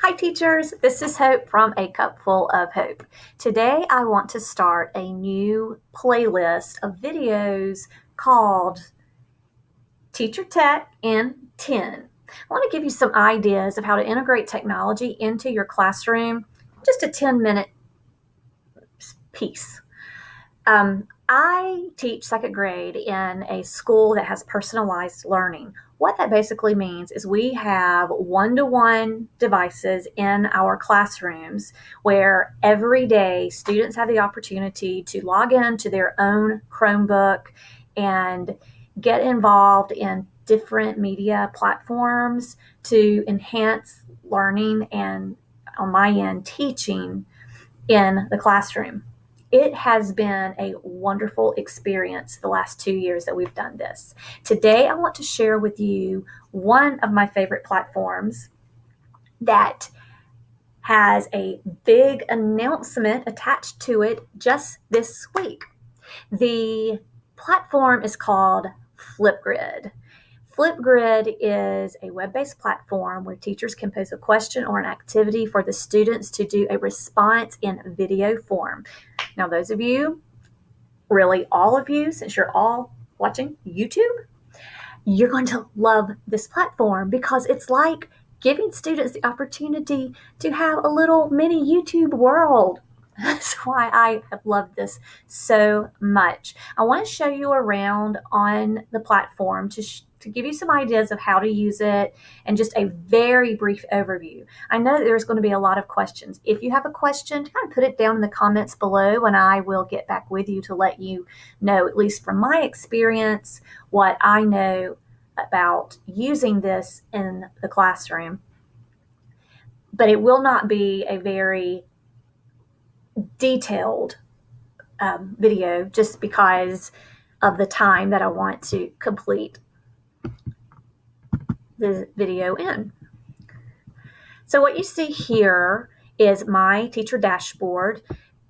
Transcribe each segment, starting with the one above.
Hi teachers, this is Hope from A Cupful of Hope. Today I want to start a new playlist of videos called Teacher Tech in 10. I want to give you some ideas of how to integrate technology into your classroom, just a 10-minute piece. I teach second grade in a school that has personalized learning. What that basically means is we have one-to-one devices in our classrooms where every day students have the opportunity to log into their own Chromebook and get involved in different media platforms to enhance learning and, on my end, teaching in the classroom. It has been a wonderful experience the last 2 years that we've done this. Today, I want to share with you one of my favorite platforms that has a big announcement attached to it just this week. The platform is called Flipgrid. Flipgrid is a web-based platform where teachers can pose a question or an activity for the students to do a response in video form. Now, those of you, really all of you, since you're all watching YouTube, you're going to love this platform because it's like giving students the opportunity to have a little mini YouTube world. That's why I have loved this so much. I want to show you around on the platform to give you some ideas of how to use it and just a very brief overview. I know that there's going to be a lot of questions. If you have a question, kind of put it down in the comments below and I will get back with you to let you know, at least from my experience, what I know about using this in the classroom. But it will not be a very detailed video just because of the time that I want to complete the video in. So what you see here is my teacher dashboard,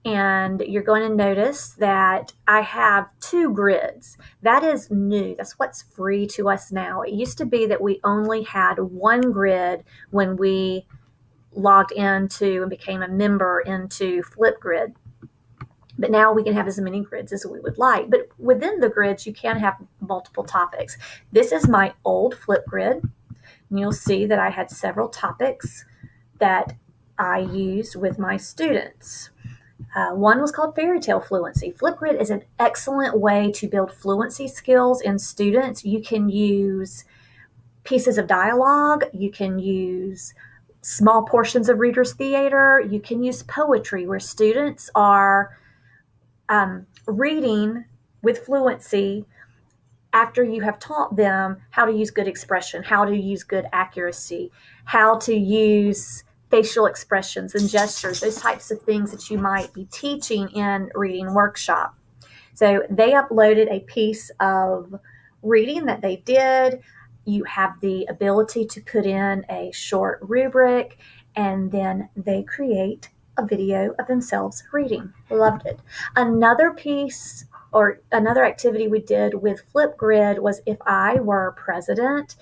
and you're going to notice that I have 2 grids. That is new. That's what's free to us now. It used to be that we only had 1 grid when we logged into and became a member into Flipgrid. But now we can have as many grids as we would like. But within the grids, you can have multiple topics. This is my old Flipgrid. And you'll see that I had several topics that I used with my students. One was called Fairy Tale Fluency. Flipgrid is an excellent way to build fluency skills in students. You can use pieces of dialogue. You can use small portions of reader's theater. You can use poetry where students are reading with fluency after you have taught them how to use good expression, how to use good accuracy, how to use facial expressions and gestures, those types of things that you might be teaching in reading workshop. So they uploaded a piece of reading that they did. You have the ability to put in a short rubric, and then they create a video of themselves reading. Loved it. Another piece or another activity we did with Flipgrid was If I Were President.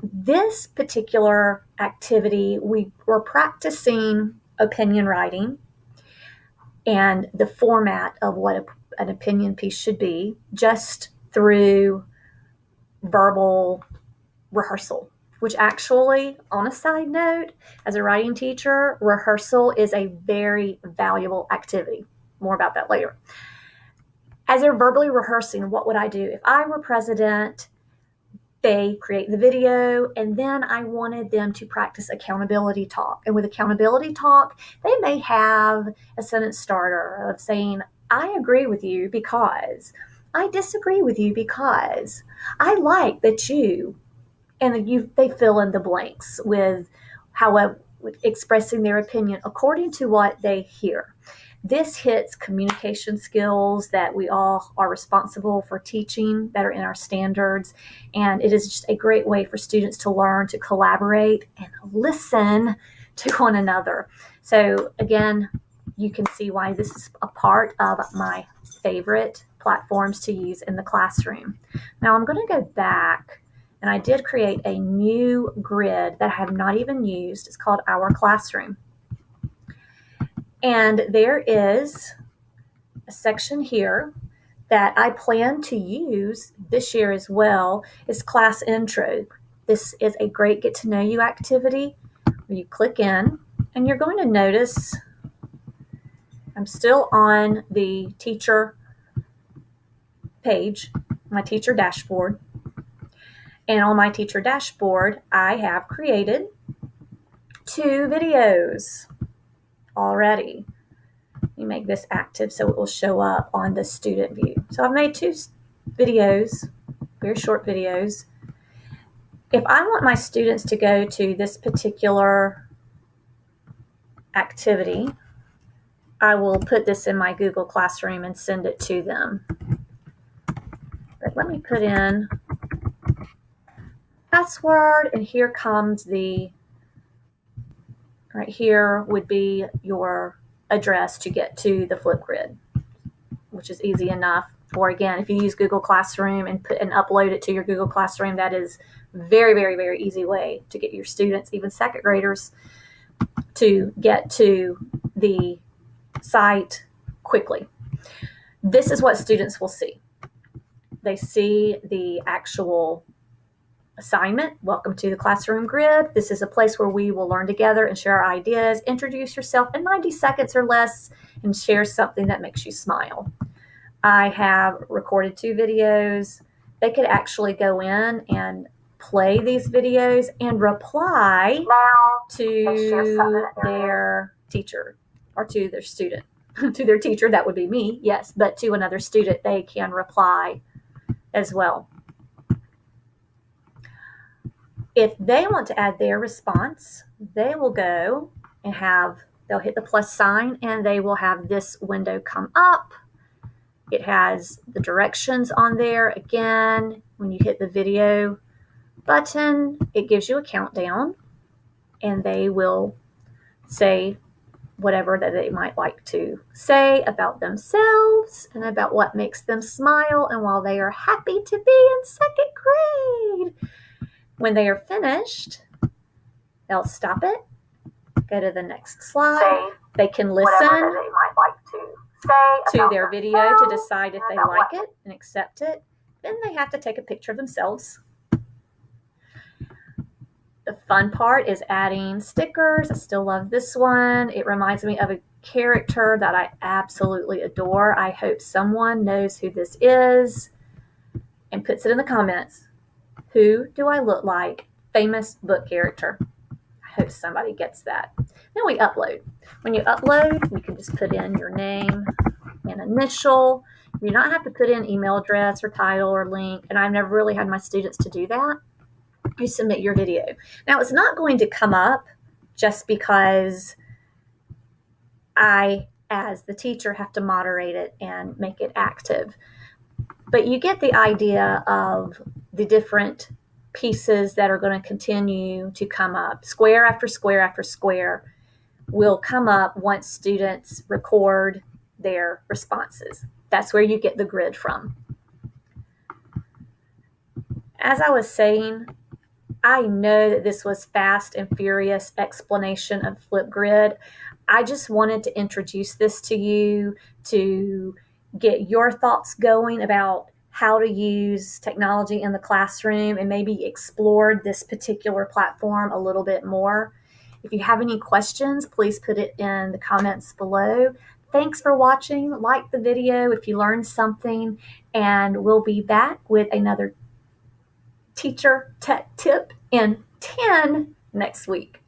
This particular activity, we were practicing opinion writing and the format of what an opinion piece should be just through verbal rehearsal, which actually, on a side note, as a writing teacher, rehearsal is a very valuable activity. More about that later. As they're verbally rehearsing, what would I do? If I were president, they create the video, and then I wanted them to practice accountability talk. And with accountability talk, they may have a sentence starter of saying, I agree with you because, I disagree with you because, I like that you, and they fill in the blanks with however expressing their opinion according to what they hear. This hits communication skills that we all are responsible for teaching that are in our standards, and it is just a great way for students to learn to collaborate and listen to one another. So again, you can see why this is a part of my favorite platforms to use in the classroom. Now I'm going to go back And I did create a new grid that I have not even used. It's called Our Classroom. And there is a section here that I plan to use this year as well. Is class intro. This is a great get to know you activity where you click in and you're going to notice I'm still on the teacher page, my teacher dashboard. And on my teacher dashboard, I have created 2 videos already. Let me make this active so it will show up on the student view. So I've made 2 videos, very short videos. If I want my students to go to this particular activity, I will put this in my Google Classroom and send it to them. But let me put in password, and here comes right here would be your address to get to the Flipgrid, which is easy enough. Or again, if you use Google Classroom and upload it to your Google Classroom, that is very, very, very easy way to get your students, even second graders, to get to the site quickly. This is what students will see. They see the actual assignment. Welcome to the classroom grid. This is a place where we will learn together and share our ideas. Introduce yourself in 90 seconds or less and share something that makes you smile. I have recorded 2 videos. They could actually go in and play these videos and reply to their teacher or to their student. To their teacher, that would be me, yes, but to another student, they can reply as well. If they want to add their response, they will go and they'll hit the plus sign and they will have this window come up. It has the directions on there. Again, when you hit the video button, it gives you a countdown and they will say whatever that they might like to say about themselves and about what makes them smile and while they are happy to be in second grade. When they are finised, they'll stop it, go to the next slide. They can listen to their video to decide if they like it and accept it. Then they have to take a picture of themselves. The fun part is adding stickers. I still love this one. It reminds me of a character that I absolutely adore. I hope someone knows who this is and puts it in the comments. Who do I look like? Famous book character. I hope somebody gets that. Then we upload. When you upload, you can just put in your name and initial. You do not have to put in email address or title or link, and I've never really had my students to do that. You submit your video. Now, it's not going to come up just because I, as the teacher, have to moderate it and make it active. But you get the idea of the different pieces that are going to continue to come up. Square after square after square will come up once students record their responses. That's where you get the grid from. As I was saying, I know that this was fast and furious explanation of Flipgrid. I just wanted to introduce this to you to get your thoughts going about how to use technology in the classroom and maybe explore this particular platform a little bit more. If you have any questions, please put it in the comments below. Thanks for watching. Like the video if you learned something, and we'll be back with another teacher tech tip in 10 next week.